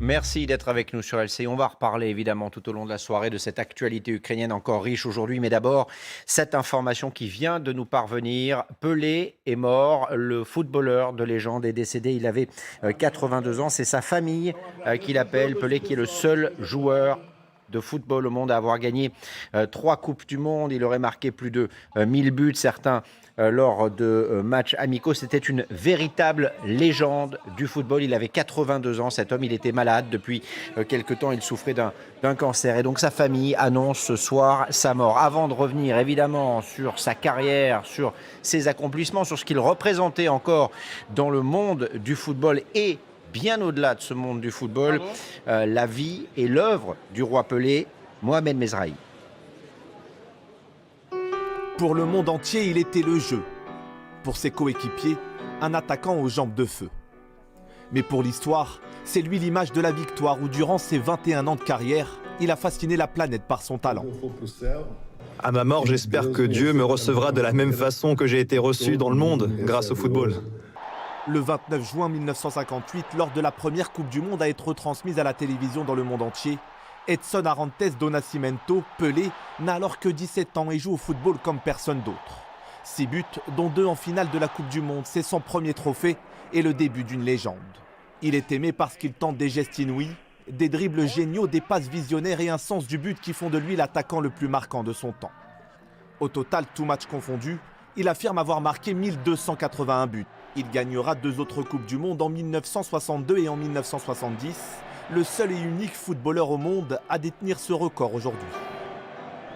Merci d'être avec nous sur LCI. On va reparler évidemment tout au long de la soirée de cette actualité ukrainienne encore riche aujourd'hui. Mais d'abord, cette information qui vient de nous parvenir. Pelé est mort. Le footballeur de légende est décédé. Il avait 82 ans. C'est sa famille qui l'appelle. Pelé qui est le seul joueur de football au monde à avoir gagné 3 Coupes du Monde. Il aurait marqué plus de 1000 buts. Certains lors de matchs amicaux. C'était une véritable légende du football. Il avait 82 ans, cet homme. Il était malade depuis quelque temps. Il souffrait d'un cancer. Et donc sa famille annonce ce soir sa mort. Avant de revenir évidemment sur sa carrière, sur ses accomplissements, sur ce qu'il représentait encore dans le monde du football et bien au-delà de ce monde du football, la vie et l'œuvre du roi Pelé, Mohamed Mezrahi. Pour le monde entier, il était le jeu. Pour ses coéquipiers, un attaquant aux jambes de feu. Mais pour l'histoire, c'est lui l'image de la victoire où durant ses 21 ans de carrière, il a fasciné la planète par son talent. À ma mort, j'espère que Dieu me recevra de la même façon que j'ai été reçu dans le monde, grâce au football. Le 29 juin 1958, lors de la première Coupe du Monde à être retransmise à la télévision dans le monde entier, Edson Arantes do Nascimento, Pelé, n'a alors que 17 ans et joue au football comme personne d'autre. 6 buts, dont 2 en finale de la Coupe du Monde, c'est son premier trophée et le début d'une légende. Il est aimé parce qu'il tente des gestes inouïs, des dribbles géniaux, des passes visionnaires et un sens du but qui font de lui l'attaquant le plus marquant de son temps. Au total, tout match confondu, il affirme avoir marqué 1281 buts. Il gagnera 2 autres Coupes du Monde en 1962 et en 1970, le seul et unique footballeur au monde à détenir ce record aujourd'hui.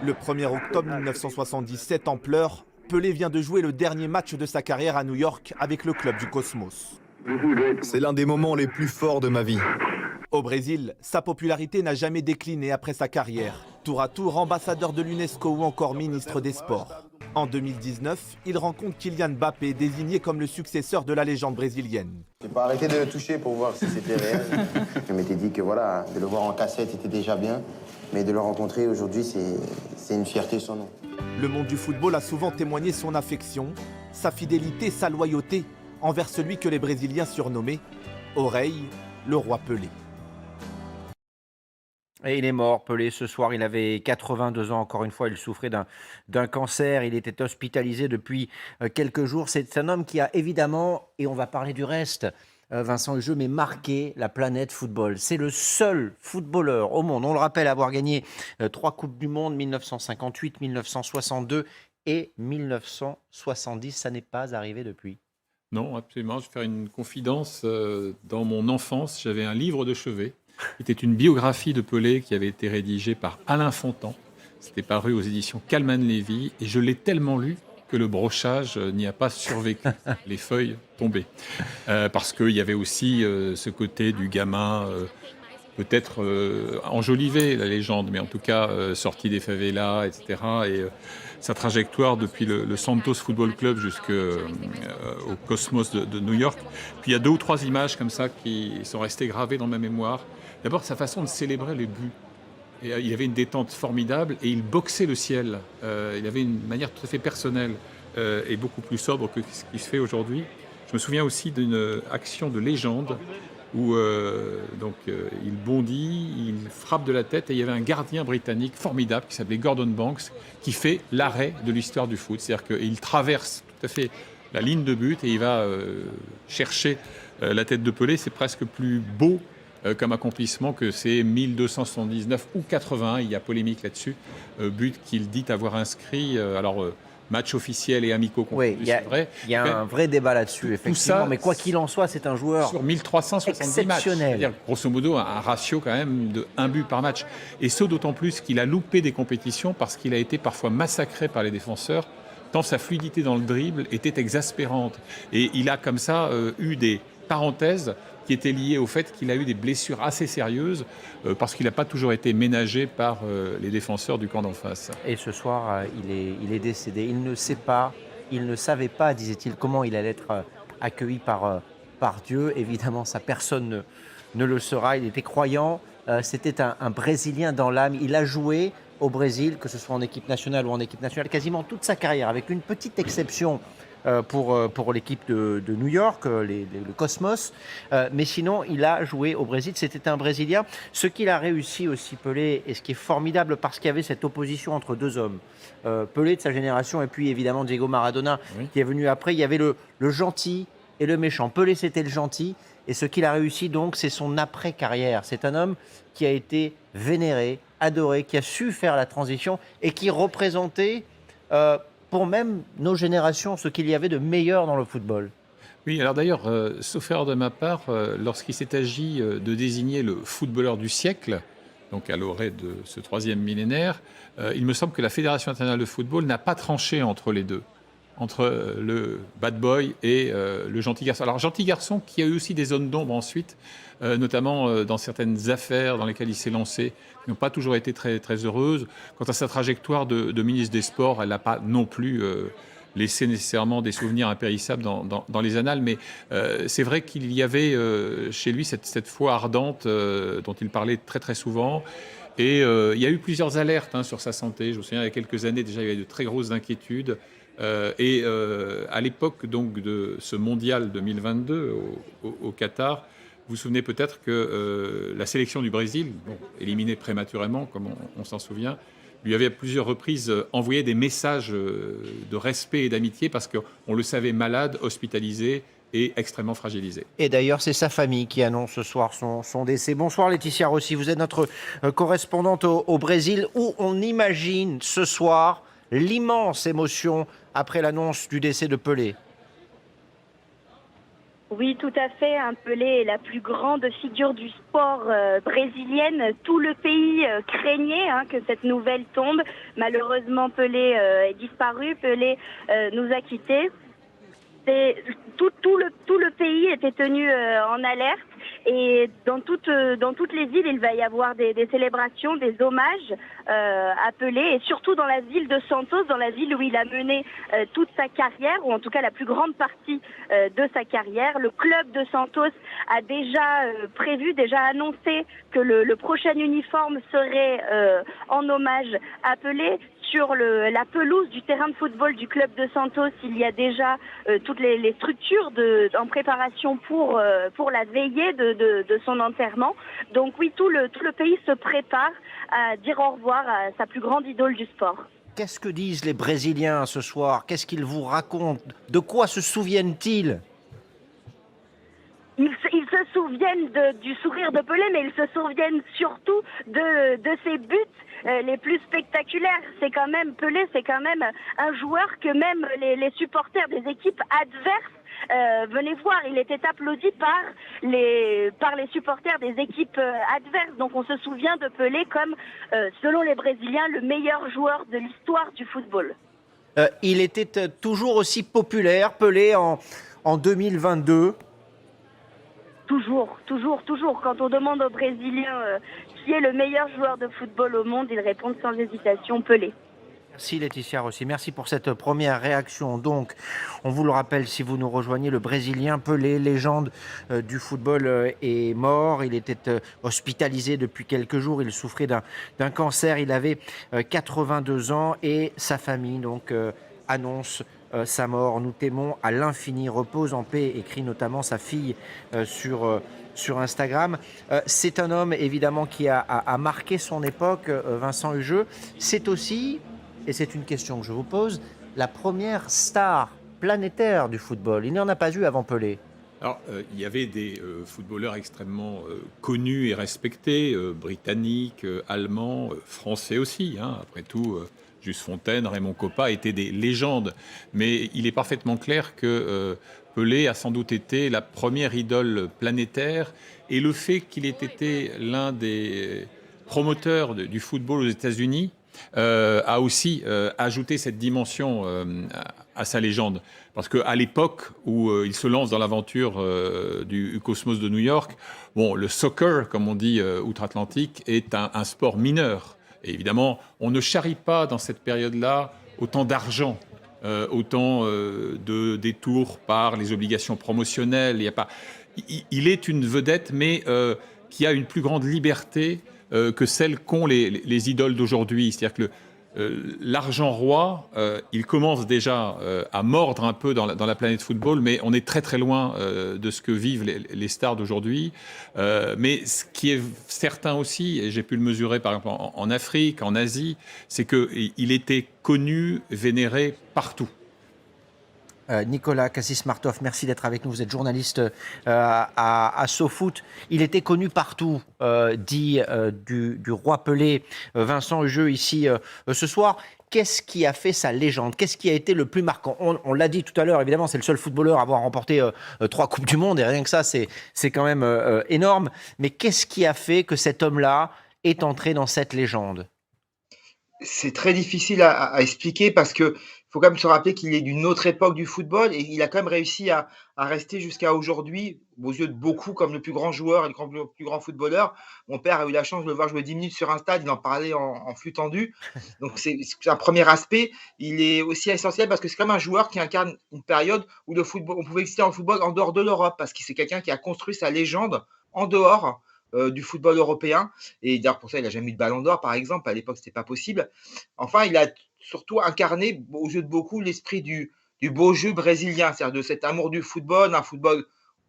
Le 1er octobre 1977, en pleurs, Pelé vient de jouer le dernier match de sa carrière à New York avec le club du Cosmos. C'est l'un des moments les plus forts de ma vie. Au Brésil, sa popularité n'a jamais décliné après sa carrière. Tour à tour, ambassadeur de l'UNESCO ou encore ministre des Sports. En 2019, il rencontre Kylian Mbappé, désigné comme le successeur de la légende brésilienne. J'ai pas arrêté de le toucher pour voir si c'était réel. Je m'étais dit que voilà, de le voir en cassette était déjà bien, mais de le rencontrer aujourd'hui, c'est une fierté sans nom. Le monde du football a souvent témoigné son affection, sa fidélité, sa loyauté envers celui que les Brésiliens surnommaient Oreille, le roi Pelé. Et il est mort, Pelé, ce soir. Il avait 82 ans. Encore une fois, il souffrait d'un cancer. Il était hospitalisé depuis quelques jours. C'est un homme qui a évidemment, et on va parler du reste, Vincent Hugeux, mais marqué la planète football. C'est le seul footballeur au monde, on le rappelle, à avoir gagné 3 Coupes du Monde, 1958, 1962 et 1970. Ça n'est pas arrivé depuis. Non, absolument. Je vais faire une confidence. Dans mon enfance, j'avais un livre de chevet. C'était une biographie de Pelé qui avait été rédigée par Alain Fontan. C'était paru aux éditions Calman-Lévy et je l'ai tellement lu que le brochage n'y a pas survécu, les feuilles tombaient. Parce qu'il y avait aussi ce côté du gamin, peut-être enjolivé, la légende, mais en tout cas sorti des favelas, etc. Et sa trajectoire depuis le Santos Football Club jusqu'au Cosmos de New York. Puis il y a 2 ou 3 images comme ça qui sont restées gravées dans ma mémoire. D'abord, sa façon de célébrer les buts. Et, il avait une détente formidable et il boxait le ciel. Il avait une manière tout à fait personnelle et beaucoup plus sobre que ce qui se fait aujourd'hui. Je me souviens aussi d'une action de légende où il bondit, il frappe de la tête et il y avait un gardien britannique formidable qui s'appelait Gordon Banks qui fait l'arrêt de l'histoire du foot. C'est-à-dire qu'il traverse tout à fait la ligne de but et il va chercher la tête de Pelé. C'est presque plus beau comme accomplissement que ces 1279 ou 81, il y a polémique là-dessus, but qu'il dit avoir inscrit. Match officiel et amicaux confondus, Oui, c'est vrai. Il y a un vrai débat là-dessus, effectivement. ça, mais quoi qu'il en soit, c'est un joueur sur 1370 matchs. exceptionnel. C'est-à-dire, grosso modo, un ratio quand même de 1 but par match. Et ce, d'autant plus qu'il a loupé des compétitions parce qu'il a été parfois massacré par les défenseurs, tant sa fluidité dans le dribble était exaspérante. Et il a comme ça eu des parenthèses qui étaient liées au fait qu'il a eu des blessures assez sérieuses parce qu'il n'a pas toujours été ménagé par les défenseurs du camp d'en face. Et ce soir, il est décédé. Il ne savait pas, disait-il, comment il allait être accueilli par Dieu. Évidemment, ça, personne ne le saura. Il était croyant. C'était un Brésilien dans l'âme. Il a joué au Brésil, que ce soit en équipe nationale ou en équipe nationale, quasiment toute sa carrière, avec une petite exception pour l'équipe de New York, le Cosmos. Mais sinon, il a joué au Brésil. C'était un Brésilien. Ce qu'il a réussi aussi, Pelé, et ce qui est formidable, parce qu'il y avait cette opposition entre deux hommes, Pelé de sa génération et puis évidemment Diego Maradona, Oui. qui est venu après. Il y avait le gentil et le méchant. Pelé, c'était le gentil. Et ce qu'il a réussi, donc, c'est son après-carrière. C'est un homme qui a été vénéré, adoré, qui a su faire la transition et qui représentait, pour même nos générations, ce qu'il y avait de meilleur dans le football. Oui, alors d'ailleurs, sauf erreur de ma part, lorsqu'il s'est agi de désigner le footballeur du siècle, donc à l'orée de ce troisième millénaire, il me semble que la Fédération internationale de football n'a pas tranché entre les deux, entre le bad boy et le gentil garçon. Alors, gentil garçon qui a eu aussi des zones d'ombre ensuite, notamment dans certaines affaires dans lesquelles il s'est lancé, qui n'ont pas toujours été très, très heureuses. Quant à sa trajectoire de ministre des Sports, elle n'a pas non plus laissé nécessairement des souvenirs impérissables dans les annales, mais c'est vrai qu'il y avait chez lui cette foi ardente dont il parlait très très souvent. Et il y a eu plusieurs alertes sur sa santé. Je me souviens, il y a quelques années déjà, il y avait de très grosses inquiétudes. À l'époque donc de ce mondial 2022 au Qatar, vous vous souvenez peut-être que la sélection du Brésil, éliminée prématurément, comme on s'en souvient, lui avait à plusieurs reprises envoyé des messages de respect et d'amitié parce qu'on le savait malade, hospitalisé et extrêmement fragilisé. Et d'ailleurs, c'est sa famille qui annonce ce soir son décès. Bonsoir Laetitia Rossi, vous êtes notre correspondante au Brésil, où on imagine ce soir l'immense émotion après l'annonce du décès de Pelé. Oui, tout à fait. Pelé est la plus grande figure du sport brésilienne. Tout le pays craignait que cette nouvelle tombe. Malheureusement, Pelé est disparu. Pelé nous a quittés. Tout le pays était tenu en alerte. Et dans toutes les villes, il va y avoir des célébrations, des hommages à Pelé, et surtout dans la ville de Santos, dans la ville où il a mené toute sa carrière, ou en tout cas la plus grande partie de sa carrière. Le club de Santos a déjà annoncé que le prochain uniforme serait en hommage à Pelé. Sur la pelouse du terrain de football du club de Santos, il y a déjà toutes les structures en préparation pour la veillée de son enterrement. Donc oui, tout le pays se prépare à dire au revoir à sa plus grande idole du sport. Qu'est-ce que disent les Brésiliens ce soir? Qu'est-ce qu'ils vous racontent? De quoi se souviennent-ils? Ils se souviennent du sourire de Pelé, mais ils se souviennent surtout de ses buts les plus spectaculaires. Pelé, c'est quand même un joueur que même les supporters des équipes adverses venaient voir. Il était applaudi par les supporters des équipes adverses. Donc on se souvient de Pelé comme, selon les Brésiliens, le meilleur joueur de l'histoire du football. Il était toujours aussi populaire, Pelé, en 2022. Toujours. Quand on demande aux Brésiliens qui est le meilleur joueur de football au monde, ils répondent sans hésitation Pelé. Merci Laetitia Rossi, merci pour cette première réaction. Donc, on vous le rappelle, si vous nous rejoignez, le Brésilien Pelé, légende du football, est mort. Il était hospitalisé depuis quelques jours. Il souffrait d'un cancer. Il avait 82 ans et sa famille donc annonce sa mort. Nous t'aimons à l'infini. Repose en paix, écrit notamment sa fille sur Instagram. C'est un homme évidemment qui a marqué son époque, Vincent Hugeux. C'est aussi, et c'est une question que je vous pose, la première star planétaire du football. Il n'y en a pas eu avant Pelé. Alors, il y avait des footballeurs extrêmement connus et respectés, britanniques, allemands, français aussi. Après tout, Juste Fontaine, Raymond Kopa étaient des légendes. Mais il est parfaitement clair que Pelé a sans doute été la première idole planétaire. Et le fait qu'il ait été l'un des promoteurs du football aux États-Unis a aussi ajouté cette dimension à sa légende. Parce qu'à l'époque où il se lance dans l'aventure du Cosmos de New York, le soccer, comme on dit outre-Atlantique, est un sport mineur. Et évidemment, on ne charrie pas dans cette période-là autant d'argent, autant de détours par les obligations promotionnelles. Il est une vedette, mais qui a une plus grande liberté que celle qu'ont les idoles d'aujourd'hui. C'est-à-dire que l'argent roi, il commence déjà à mordre un peu dans la planète football, mais on est très très loin de ce que vivent les stars d'aujourd'hui. Mais ce qui est certain aussi, et j'ai pu le mesurer par exemple en Afrique, en Asie, c'est qu'il était connu, vénéré partout. Nicolas Cassis-Martov, merci d'être avec nous. Vous êtes journaliste à SoFoot. Il était connu partout, dit du roi Pelé. Vincent Hugeux, ici ce soir. Qu'est-ce qui a fait sa légende? Qu'est-ce qui a été le plus marquant? On l'a dit tout à l'heure, évidemment, c'est le seul footballeur à avoir remporté 3 Coupes du Monde. Et rien que ça, c'est quand même énorme. Mais qu'est-ce qui a fait que cet homme-là est entré dans cette légende? C'est très difficile à expliquer parce que faut quand même se rappeler qu'il est d'une autre époque du football et il a quand même réussi à rester jusqu'à aujourd'hui, aux yeux de beaucoup, comme le plus grand joueur et le plus grand footballeur. Mon père a eu la chance de le voir jouer 10 minutes sur un stade, il en parlait en flux tendu. Donc c'est un premier aspect. Il est aussi essentiel parce que c'est quand même un joueur qui incarne une période où le football, on pouvait exister en football en dehors de l'Europe parce que c'est quelqu'un qui a construit sa légende en dehors du football européen. Et d'ailleurs, pour ça, il n'a jamais eu de ballon d'or, par exemple. À l'époque, ce n'était pas possible. Enfin, il a surtout incarné, aux yeux de beaucoup, l'esprit du beau jeu brésilien, c'est-à-dire de cet amour du football, un football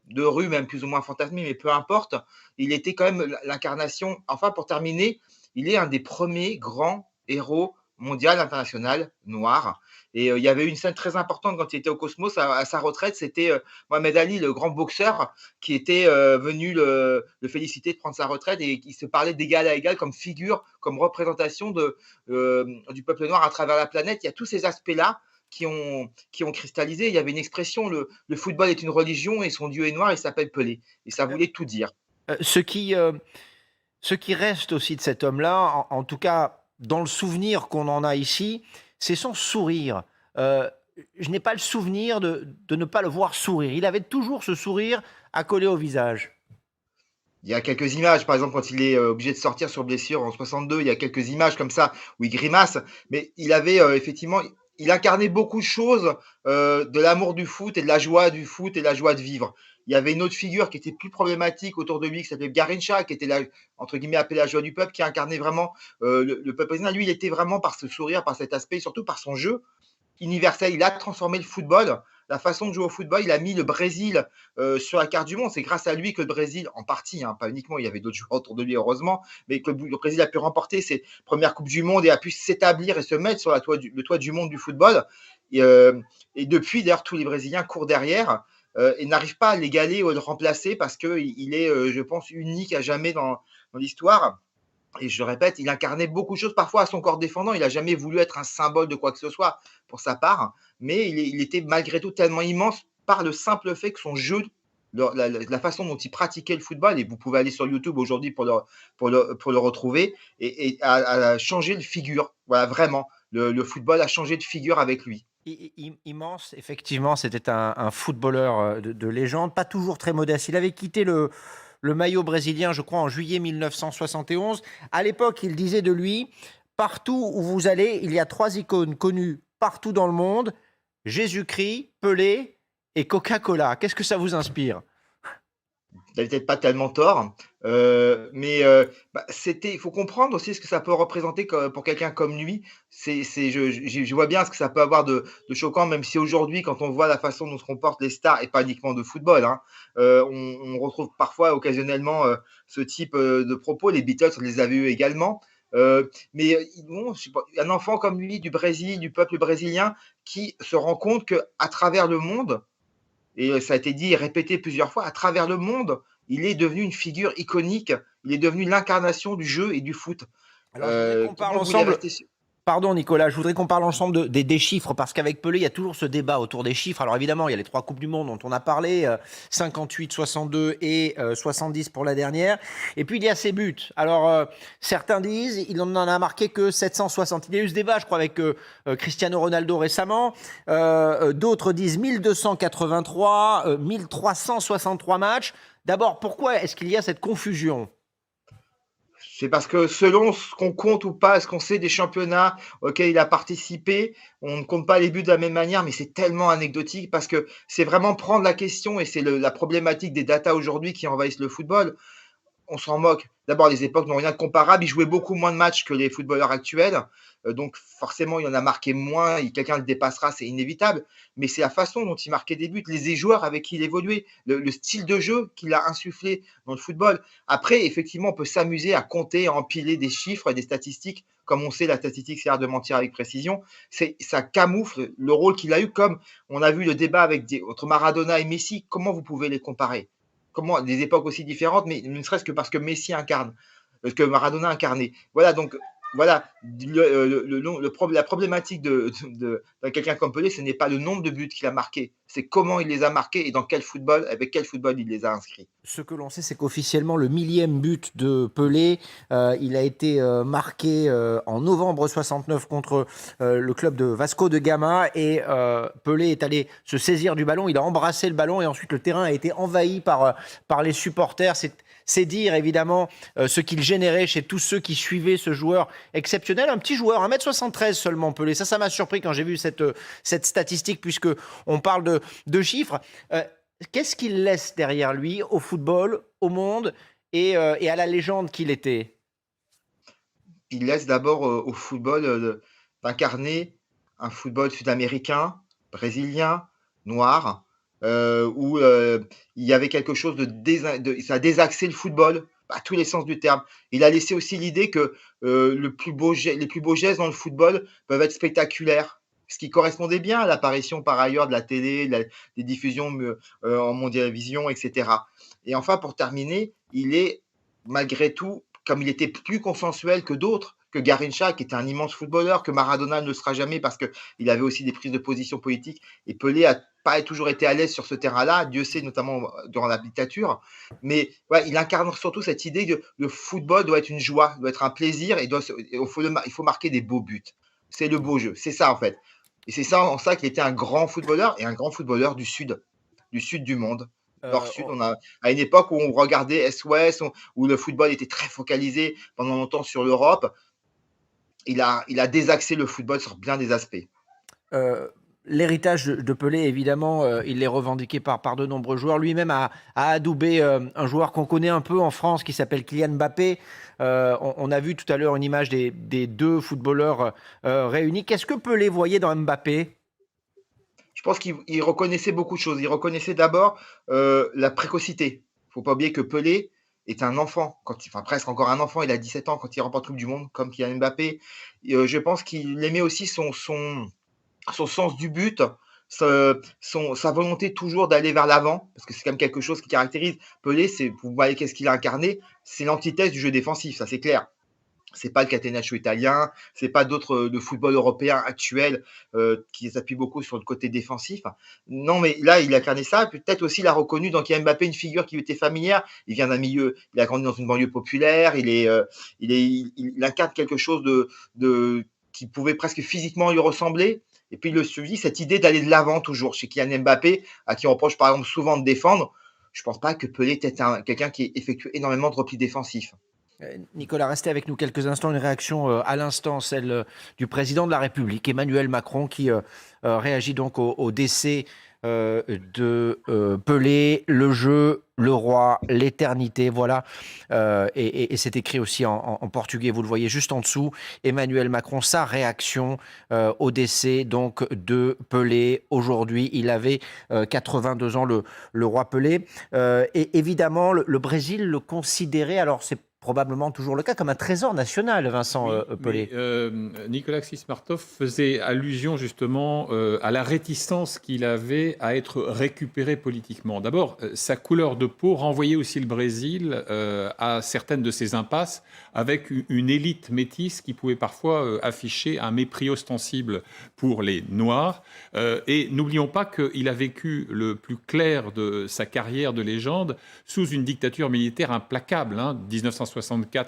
de rue, même plus ou moins fantasmé, mais peu importe. Il était quand même l'incarnation. Enfin, pour terminer, il est un des premiers grands héros mondial, international, noir. Et il y avait une scène très importante quand il était au Cosmos à sa retraite, c'était Mohamed Ali, le grand boxeur, qui était venu le féliciter de prendre sa retraite et il se parlait d'égal à égal comme figure, comme représentation du peuple noir à travers la planète. Il y a tous ces aspects-là qui ont cristallisé. Il y avait une expression, le football est une religion et son dieu est noir, il s'appelle Pelé. Et ça voulait tout dire. Ce qui reste aussi de cet homme-là, en tout cas dans le souvenir qu'on en a ici, c'est son sourire. Je n'ai pas le souvenir de ne pas le voir sourire. Il avait toujours ce sourire accolé au visage. Il y a quelques images, par exemple, quand il est obligé de sortir sur blessure en 62, il y a quelques images comme ça où il grimace, mais il avait effectivement, il incarnait beaucoup de choses, de l'amour du foot et de la joie du foot et de la joie de vivre. Il y avait une autre figure qui était plus problématique autour de lui, qui s'appelait Garincha, qui était entre guillemets appelé la joie du peuple, qui incarnait vraiment le peuple brésilien. Lui, il était vraiment par ce sourire, par cet aspect, surtout par son jeu universel. Il a transformé le football, la façon de jouer au football. Il a mis le Brésil sur la carte du monde. C'est grâce à lui que le Brésil, en partie, hein, pas uniquement, il y avait d'autres joueurs autour de lui, heureusement, mais que le Brésil a pu remporter ses premières Coupes du Monde et a pu s'établir et se mettre sur le toit du monde du football. Et depuis, d'ailleurs, tous les Brésiliens courent derrière et n'arrivent pas à l'égaler ou à le remplacer parce qu'il est, je pense, unique à jamais dans l'histoire. Et je répète, il incarnait beaucoup de choses, parfois à son corps défendant. Il n'a jamais voulu être un symbole de quoi que ce soit pour sa part, mais il était malgré tout tellement immense par le simple fait que son jeu, la façon dont il pratiquait le football, et vous pouvez aller sur YouTube aujourd'hui pour le retrouver, et a changé de figure. Voilà, vraiment, le football a changé de figure avec lui. Immense, effectivement, c'était un footballeur de légende, pas toujours très modeste. Il avait quitté le maillot brésilien, je crois, en juillet 1971. À l'époque, il disait de lui, partout où vous allez, il y a 3 icônes connues partout dans le monde, Jésus-Christ, Pelé et Coca-Cola. Qu'est-ce que ça vous inspire ? Il n'avait peut-être pas tellement tort, mais il faut comprendre aussi ce que ça peut représenter pour quelqu'un comme lui. Je vois bien ce que ça peut avoir de choquant, même si aujourd'hui, quand on voit la façon dont se comportent les stars, et pas uniquement de football, hein, on retrouve parfois occasionnellement ce type de propos. Les Beatles, on les avait eu également. Mais bon, je sais pas, un enfant comme lui, du Brésil, du peuple brésilien, qui se rend compte qu'à travers le monde, et ça a été dit et répété plusieurs fois, à travers le monde, il est devenu une figure iconique, il est devenu l'incarnation du jeu et du foot. Alors, je voudrais qu'on parle ensemble. Pardon Nicolas, je voudrais qu'on parle ensemble des chiffres, parce qu'avec Pelé, il y a toujours ce débat autour des chiffres. Alors évidemment, il y a les 3 Coupes du Monde dont on a parlé, 58, 62 et 70 pour la dernière. Et puis il y a ses buts. Alors certains disent, il n'en a marqué que 760. Il y a eu ce débat, je crois, avec Cristiano Ronaldo récemment. D'autres disent 1283, 1363 matchs. D'abord, pourquoi est-ce qu'il y a cette confusion ? C'est parce que selon ce qu'on compte ou pas, ce qu'on sait des championnats auxquels il a participé, on ne compte pas les buts de la même manière, mais c'est tellement anecdotique parce que c'est vraiment prendre la question, et c'est la problématique des datas aujourd'hui qui envahissent le football. on s'en moque. D'abord, les époques n'ont rien de comparable. Il jouait beaucoup moins de matchs que les footballeurs actuels. Donc, forcément, il en a marqué moins. Quelqu'un le dépassera, c'est inévitable. Mais c'est la façon dont il marquait des buts, les joueurs avec qui il évoluait, le style de jeu qu'il a insufflé dans le football. Après, effectivement, on peut s'amuser à compter, à empiler des chiffres et des statistiques. Comme on sait, la statistique, c'est l'art de mentir avec précision. Ça camoufle le rôle qu'il a eu, comme on a vu le débat entre Maradona et Messi. Comment vous pouvez les comparer? Comment des époques aussi différentes, mais ne serait-ce que parce que Messi incarne, que Maradona incarnait. Voilà, donc voilà, la problématique de quelqu'un comme Pelé, ce n'est pas le nombre de buts qu'il a marqués, c'est comment il les a marqués et dans quel football, avec quel football il les a inscrits. Ce que l'on sait, c'est qu'officiellement, le 1000e but de Pelé, il a été marqué en novembre 69 contre le club de Vasco de Gama. Et Pelé est allé se saisir du ballon, il a embrassé le ballon et ensuite le terrain a été envahi par les supporters. C'est dire évidemment ce qu'il générait chez tous ceux qui suivaient ce joueur exceptionnel. Un petit joueur, 1m73 seulement, Pelé. Ça m'a surpris quand j'ai vu cette statistique, puisque on parle de chiffres. Qu'est-ce qu'il laisse derrière lui au football, au monde et à la légende qu'il était? Il laisse d'abord au football d'incarner un football sud-américain, brésilien, noir, où il y avait quelque chose ça a désaxé le football à tous les sens du terme. Il a laissé aussi l'idée que les plus beaux gestes dans le football peuvent être spectaculaires, ce qui correspondait bien à l'apparition par ailleurs de la télé, des diffusions en Mondiavision, etc. Et enfin, pour terminer, il est malgré tout, comme il était plus consensuel que d'autres, que Garrincha, qui était un immense footballeur, que Maradona ne le sera jamais parce qu'il avait aussi des prises de position politiques, et Pelé a pas toujours été à l'aise sur ce terrain-là, Dieu sait, notamment durant la dictature, mais ouais, il incarne surtout cette idée que le football doit être une joie, doit être un plaisir, et il faut marquer des beaux buts. C'est le beau jeu, c'est ça en fait. Et c'est ça en ça qu'il était un grand footballeur, et un grand footballeur du sud du monde. Nord-Sud, à une époque où on regardait Est-Ouest, où le football était très focalisé pendant longtemps sur l'Europe, il a désaxé le football sur bien des aspects. L'héritage de Pelé, évidemment, il est revendiqué par de nombreux joueurs. Lui-même a adoubé un joueur qu'on connaît un peu en France qui s'appelle Kylian Mbappé. On a vu tout à l'heure une image des deux footballeurs réunis. Qu'est-ce que Pelé voyait dans Mbappé? Je pense qu'il reconnaissait beaucoup de choses. Il reconnaissait d'abord la précocité. Il ne faut pas oublier que Pelé est un enfant, presque encore un enfant. Il a 17 ans quand il remporte Coupe du Monde, comme Kylian Mbappé. Je pense qu'il aimait aussi son sens du but, sa volonté toujours d'aller vers l'avant, parce que c'est quand même quelque chose qui caractérise Pelé. Vous voyez qu'est-ce qu'il a incarné, c'est l'antithèse du jeu défensif, ça c'est clair. C'est pas le catenaccio italien, c'est pas d'autres de football européen actuel qui s'appuie beaucoup sur le côté défensif. Non, mais là, il a incarné ça. Peut-être aussi, il a reconnu dans Kylian Mbappé une figure qui lui était familière. Il vient d'un milieu, il a grandi dans une banlieue populaire. Il incarne quelque chose qui pouvait presque physiquement lui ressembler. Et puis, il le suivi, cette idée d'aller de l'avant toujours chez Kylian Mbappé, à qui on reproche par exemple souvent de défendre. Je ne pense pas que Pelé était quelqu'un qui effectue énormément de replis défensifs. Nicolas, restez avec nous quelques instants. Une réaction à l'instant, celle du président de la République, Emmanuel Macron, qui réagit donc au décès de Pelé, le jeu, le roi, l'éternité, voilà. Et c'est écrit aussi en portugais, vous le voyez juste en dessous. Emmanuel Macron, sa réaction au décès donc de Pelé. Aujourd'hui, il avait 82 ans, le roi Pelé. Et évidemment, le Brésil le considérait, alors c'est probablement toujours le cas, comme un trésor national, Vincent Pelé. Nicolas Xismartov faisait allusion justement à la réticence qu'il avait à être récupéré politiquement. D'abord, sa couleur de peau renvoyait aussi le Brésil à certaines de ses impasses, avec une élite métisse qui pouvait parfois afficher un mépris ostensible pour les Noirs. Et n'oublions pas qu'il a vécu le plus clair de sa carrière de légende sous une dictature militaire implacable, 1964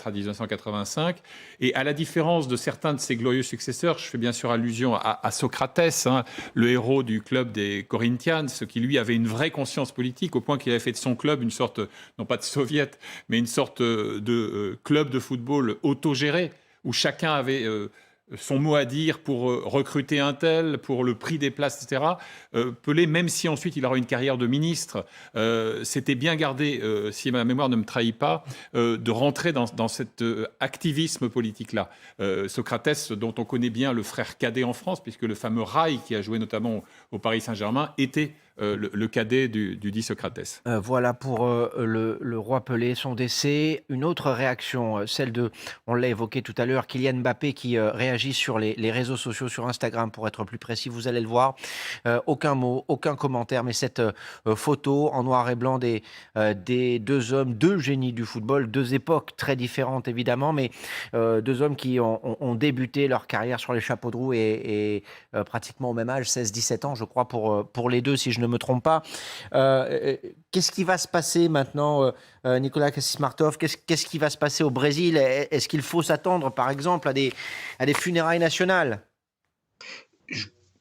à 1985. Et à la différence de certains de ses glorieux successeurs, je fais bien sûr allusion à Socrates, le héros du club des Corinthians, qui lui avait une vraie conscience politique, au point qu'il avait fait de son club une sorte, non pas de soviet, mais une sorte de club de football autogéré, où chacun avait son mot à dire pour recruter un tel, pour le prix des places, etc. Pelé, même si ensuite il aura une carrière de ministre, s'était bien gardé, si ma mémoire ne me trahit pas, de rentrer dans cet activisme politique-là. Socrates, dont on connaît bien le frère cadet en France, puisque le fameux Rai, qui a joué notamment au Paris Saint-Germain, était le cadet du dit Socrates. Voilà pour le roi Pelé, son décès. Une autre réaction, celle de, on l'a évoqué tout à l'heure, Kylian Mbappé qui réagit sur les réseaux sociaux, sur Instagram pour être plus précis, vous allez le voir. Aucun mot, aucun commentaire, mais cette photo en noir et blanc des deux hommes, deux génies du football, deux époques très différentes évidemment, mais deux hommes qui ont débuté leur carrière sur les chapeaux de roue et pratiquement au même âge, 16-17 ans je crois pour les deux si je ne me trompe pas. Qu'est-ce qui va se passer maintenant, Nicolas Cassis-Martov? Qu'est-ce qui va se passer au Brésil? Est-ce qu'il faut s'attendre, par exemple, à des funérailles nationales?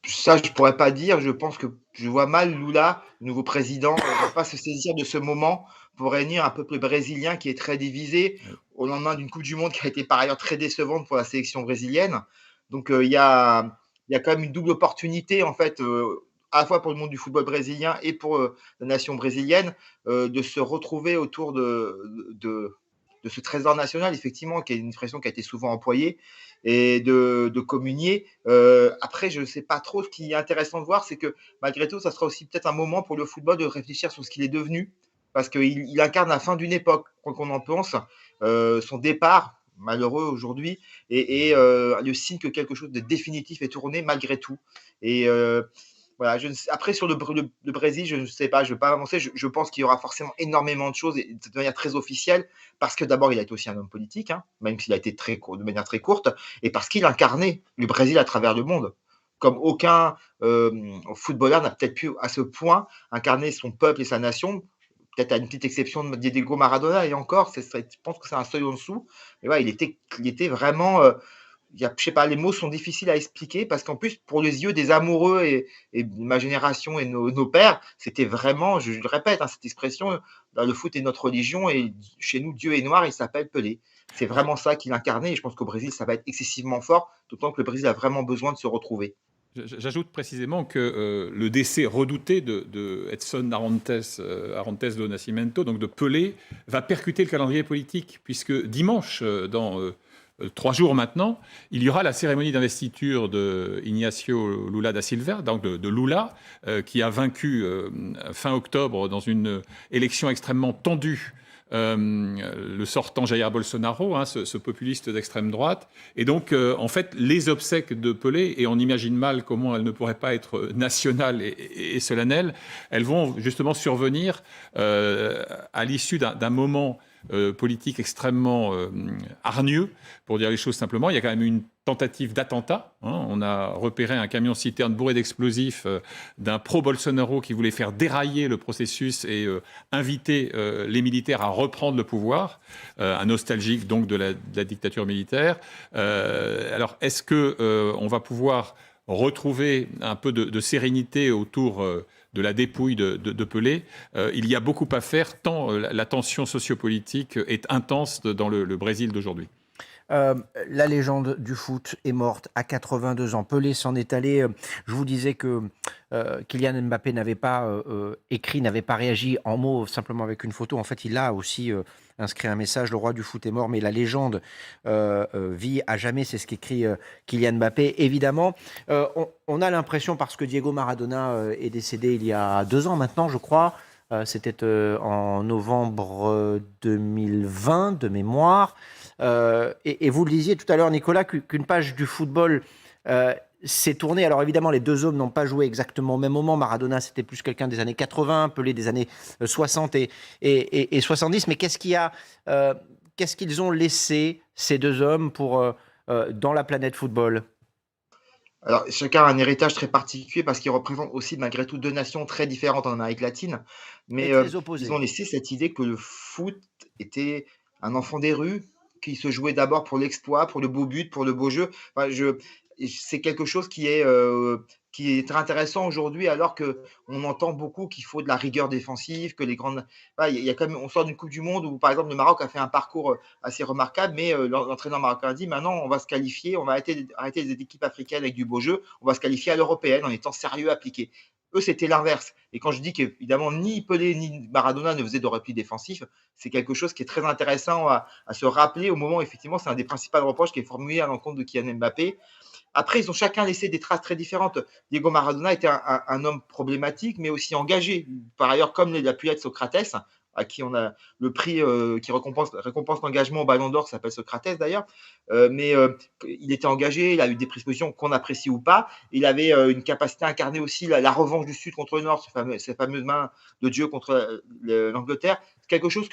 Ça, je pourrais pas dire. Je pense que je vois mal Lula, le nouveau président, ne va pas se saisir de ce moment pour réunir un peuple brésilien qui est très divisé au lendemain d'une Coupe du Monde qui a été par ailleurs très décevante pour la sélection brésilienne. Donc, il y a quand même une double opportunité, en fait, à la fois pour le monde du football brésilien et pour la nation brésilienne, de se retrouver autour de ce trésor national, effectivement, qui est une expression qui a été souvent employée, et de communier. Après, je ne sais pas trop. Ce qui est intéressant de voir, c'est que malgré tout, ça sera aussi peut-être un moment pour le football de réfléchir sur ce qu'il est devenu, parce qu'il incarne la fin d'une époque, quoi qu'on en pense. Son départ, malheureux aujourd'hui, est le signe que quelque chose de définitif est tourné malgré tout. Et voilà, je ne sais, après, sur le Brésil, je ne sais pas, je ne veux pas avancer. Je pense qu'il y aura forcément énormément de choses, et de manière très officielle, parce que d'abord, il a été aussi un homme politique, hein, même s'il a été très court, de manière très courte, et parce qu'il incarnait le Brésil à travers le monde. Comme aucun footballeur n'a peut-être pu, à ce point, incarner son peuple et sa nation, peut-être à une petite exception de Diego Maradona, et encore, je pense que c'est un seuil en dessous. Mais ouais, il était vraiment. Je sais pas, les mots sont difficiles à expliquer parce qu'en plus, pour les yeux des amoureux et ma génération et nos pères, c'était vraiment, je le répète, hein, cette expression, le foot est notre religion et chez nous, Dieu est noir, il s'appelle Pelé. C'est vraiment ça qu'il incarnait et je pense qu'au Brésil, ça va être excessivement fort, d'autant que le Brésil a vraiment besoin de se retrouver. J'ajoute précisément que le décès redouté de Edson Arantes do Nascimento, donc de Pelé, va percuter le calendrier politique, puisque dimanche, dans 3 jours maintenant, il y aura la cérémonie d'investiture de Ignacio Lula da Silva, donc de Lula, qui a vaincu fin octobre dans une élection extrêmement tendue le sortant Jair Bolsonaro, hein, ce populiste d'extrême droite. Et donc, en fait, les obsèques de Pelé, et on imagine mal comment elles ne pourraient pas être nationales et solennelles, elles vont justement survenir à l'issue d'un moment politique extrêmement hargneux, pour dire les choses simplement. Il y a quand même une tentative d'attentat. Hein. On a repéré un camion-citerne bourré d'explosifs d'un pro-Bolsonaro qui voulait faire dérailler le processus et inviter les militaires à reprendre le pouvoir, un nostalgique donc de la dictature militaire. Alors, est-ce qu'on va pouvoir retrouver un peu de sérénité autour de la dépouille de Pelé? Il y a beaucoup à faire, tant la tension sociopolitique est intense dans le Brésil d'aujourd'hui. La légende du foot est morte à 82 ans. Pelé s'en est allé. Je vous disais que Kylian Mbappé n'avait pas écrit, n'avait pas réagi en mots, simplement avec une photo. En fait, il a aussi inscrit un message. Le roi du foot est mort, mais la légende vit à jamais. C'est ce qu'écrit Kylian Mbappé. Évidemment, on a l'impression, parce que Diego Maradona est décédé il y a 2 ans maintenant, je crois. C'était en novembre 2020, de mémoire. Et vous le disiez tout à l'heure, Nicolas, qu'une page du football s'est tournée. Alors évidemment, les deux hommes n'ont pas joué exactement au même moment. Maradona, c'était plus quelqu'un des années 80, Pelé des années 60 et 70. Mais qu'est-ce qu'ils ont laissé, ces deux hommes, dans la planète football? Alors, chacun a un héritage très particulier parce qu'ils représentent aussi malgré tout 2 nations très différentes en Amérique latine. Et Mais très ils opposés. ont laissé cette idée que le foot était un enfant des rues, qui se jouait d'abord pour l'exploit, pour le beau but, pour le beau jeu. Enfin, c'est quelque chose qui est très intéressant aujourd'hui, alors qu'on entend beaucoup qu'il faut de la rigueur défensive, que les grandes. Voilà, il y a quand même, on sort d'une Coupe du Monde où, par exemple, le Maroc a fait un parcours assez remarquable, mais l'entraîneur marocain a dit maintenant, on va se qualifier, on va arrêter les équipes africaines avec du beau jeu, on va se qualifier à l'européenne en étant sérieux, appliqué. Eux, c'était l'inverse. Et quand je dis qu'évidemment, ni Pelé ni Maradona ne faisaient de repli défensif, c'est quelque chose qui est très intéressant à se rappeler au moment, effectivement, c'est un des principaux reproches qui est formulé à l'encontre de Kylian Mbappé. Après, ils ont chacun laissé des traces très différentes. Diego Maradona était un homme problématique, mais aussi engagé. Par ailleurs, comme l'a pu être Socrates, à qui on a le prix qui récompense l'engagement au Ballon d'Or, s'appelle Socrates d'ailleurs. Mais il était engagé, il a eu des dispositions qu'on apprécie ou pas. Il avait une capacité à incarner aussi la revanche du Sud contre le Nord, cette fameuse main de Dieu contre l'Angleterre. C'est quelque chose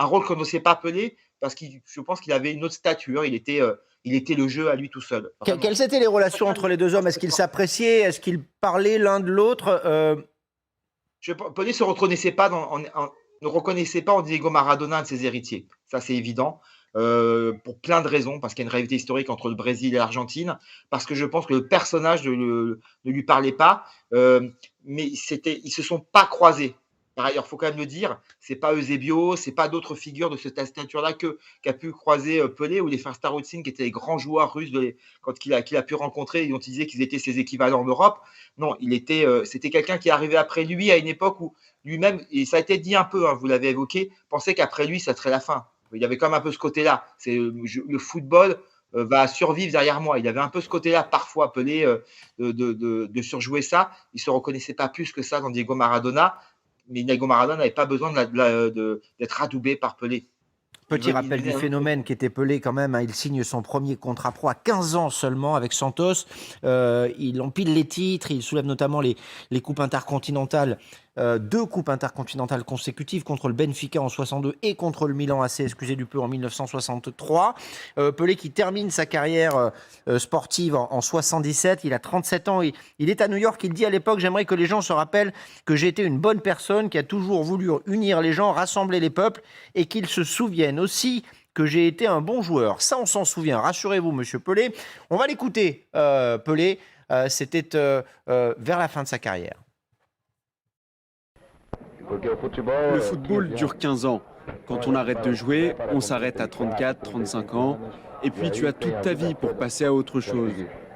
un rôle qu'on n'osait pas appeler, parce que je pense qu'il avait une autre stature. Il était le jeu à lui tout seul. Quelles étaient les relations entre les deux hommes? Est-ce qu'ils s'appréciaient? Est-ce qu'ils parlaient l'un de l'autre? Pelé ne reconnaissait pas en Diego Maradona un de ses héritiers. Ça, c'est évident. Pour plein de raisons, parce qu'il y a une rivalité historique entre le Brésil et l'Argentine, parce que je pense que le personnage ne lui parlait pas, mais ils se sont pas croisés. Par ailleurs, il faut quand même le dire, c'est pas Eusebio, c'est pas d'autres figures de cette stature-là qu'a pu croiser Pelé, ou les frères Starotsine, qui étaient les grands joueurs russes qu'il a pu rencontrer, et dont il disait qu'ils étaient ses équivalents en Europe. Non, c'était quelqu'un qui est arrivé après lui à une époque où lui-même, et ça a été dit un peu, hein, vous l'avez évoqué, pensait qu'après lui, ça serait la fin. Il y avait quand même un peu ce côté-là. Le football va survivre derrière moi. Il avait un peu ce côté-là, parfois appelé de surjouer ça. Il ne se reconnaissait pas plus que ça dans Diego Maradona. Mais Diego Maradona n'avait pas besoin d'être adoubé par Pelé. Petit rappel du phénomène qui était Pelé quand même. Il signe son premier contrat pro à 15 ans seulement avec Santos. Il empile les titres. Il soulève notamment les coupes intercontinentales. 2 coupes intercontinentales consécutives contre le Benfica en 62 et contre le Milan AC, excusez du peu, en 1963. Pelé qui termine sa carrière sportive en 77. Il a 37 ans. Il est à New York. Il dit à l'époque: j'aimerais que les gens se rappellent que j'ai été une bonne personne qui a toujours voulu unir les gens, rassembler les peuples, et qu'ils se souviennent aussi que j'ai été un bon joueur. Ça, on s'en souvient. Rassurez-vous, monsieur Pelé. On va l'écouter, Pelé. C'était vers la fin de sa carrière. Le football dure 15 ans. Quand on arrête de jouer, on s'arrête à 34, 35 ans. Et puis tu as toute ta vie pour passer à autre chose.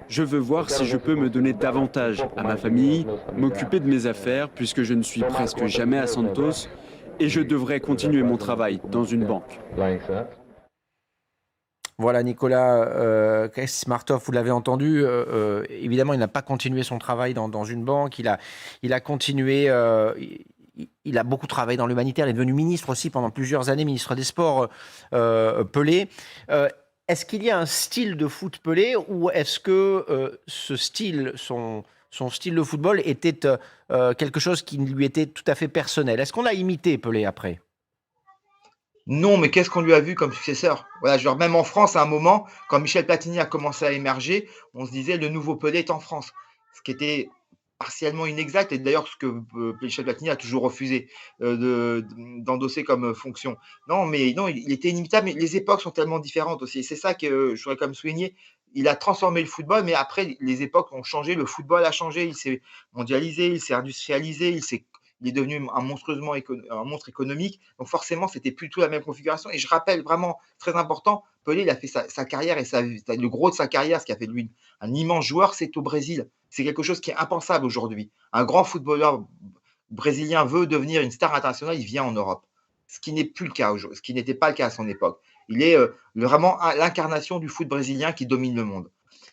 Je veux voir si je peux me donner davantage à ma famille, m'occuper de mes affaires, puisque je ne suis presque jamais à Santos, et je devrais continuer mon travail dans une banque. Voilà, Nicolas Kessmartov, vous l'avez entendu. Évidemment, il n'a pas continué son travail dans une banque. Il a continué... Il a beaucoup travaillé dans l'humanitaire. Il est devenu ministre aussi pendant plusieurs années, ministre des Sports, Pelé. Est-ce qu'il y a un style de foot Pelé, ou est-ce que ce style, son style de football, était quelque chose qui lui était tout à fait personnel? Est-ce qu'on a imité Pelé après? Non, mais qu'est-ce qu'on lui a vu comme successeur? Voilà, genre, même en France, à un moment, quand Michel Platini a commencé à émerger, on se disait le nouveau Pelé est en France. Ce qui était partiellement inexact, et d'ailleurs ce que Michel Platini a toujours refusé d'endosser comme fonction. Non, mais non, il était inimitable, mais les époques sont tellement différentes aussi. C'est ça que je voudrais quand même souligner. Il a transformé le football, mais après, les époques ont changé, le football a changé, il s'est mondialisé, il s'est industrialisé, il est devenu un monstre économique. Donc forcément, c'était plus du tout la même configuration. Et je rappelle vraiment, très important, Pelé, il a fait sa carrière, et le gros de sa carrière, ce qui a fait de lui un immense joueur, c'est au Brésil. C'est quelque chose qui est impensable aujourd'hui. Un grand footballeur brésilien veut devenir une star internationale, il vient en Europe. Ce qui n'est plus le cas aujourd'hui, ce qui n'était pas le cas à son époque. Il est vraiment l'incarnation du foot brésilien qui domine le monde.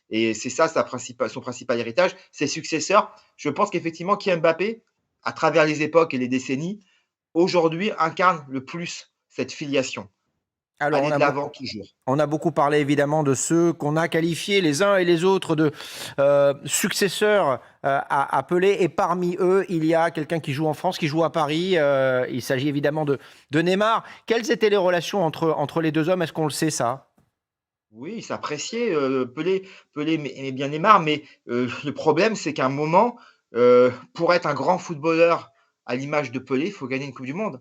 Et c'est ça son principal héritage. Ses successeurs, je pense qu'effectivement, Kylian Mbappé, à travers les époques et les décennies, aujourd'hui incarne le plus cette filiation. Alors, on a beaucoup parlé évidemment de ceux qu'on a qualifiés les uns et les autres de successeurs à Pelé, et parmi eux, il y a quelqu'un qui joue en France, qui joue à Paris. Il s'agit évidemment de Neymar. Quelles étaient les relations entre les deux hommes? Est-ce qu'on le sait, ça? Oui, il s'appréciait. Pelé aimait bien Neymar, mais le problème, c'est qu'à un moment, pour être un grand footballeur à l'image de Pelé, il faut gagner une Coupe du Monde.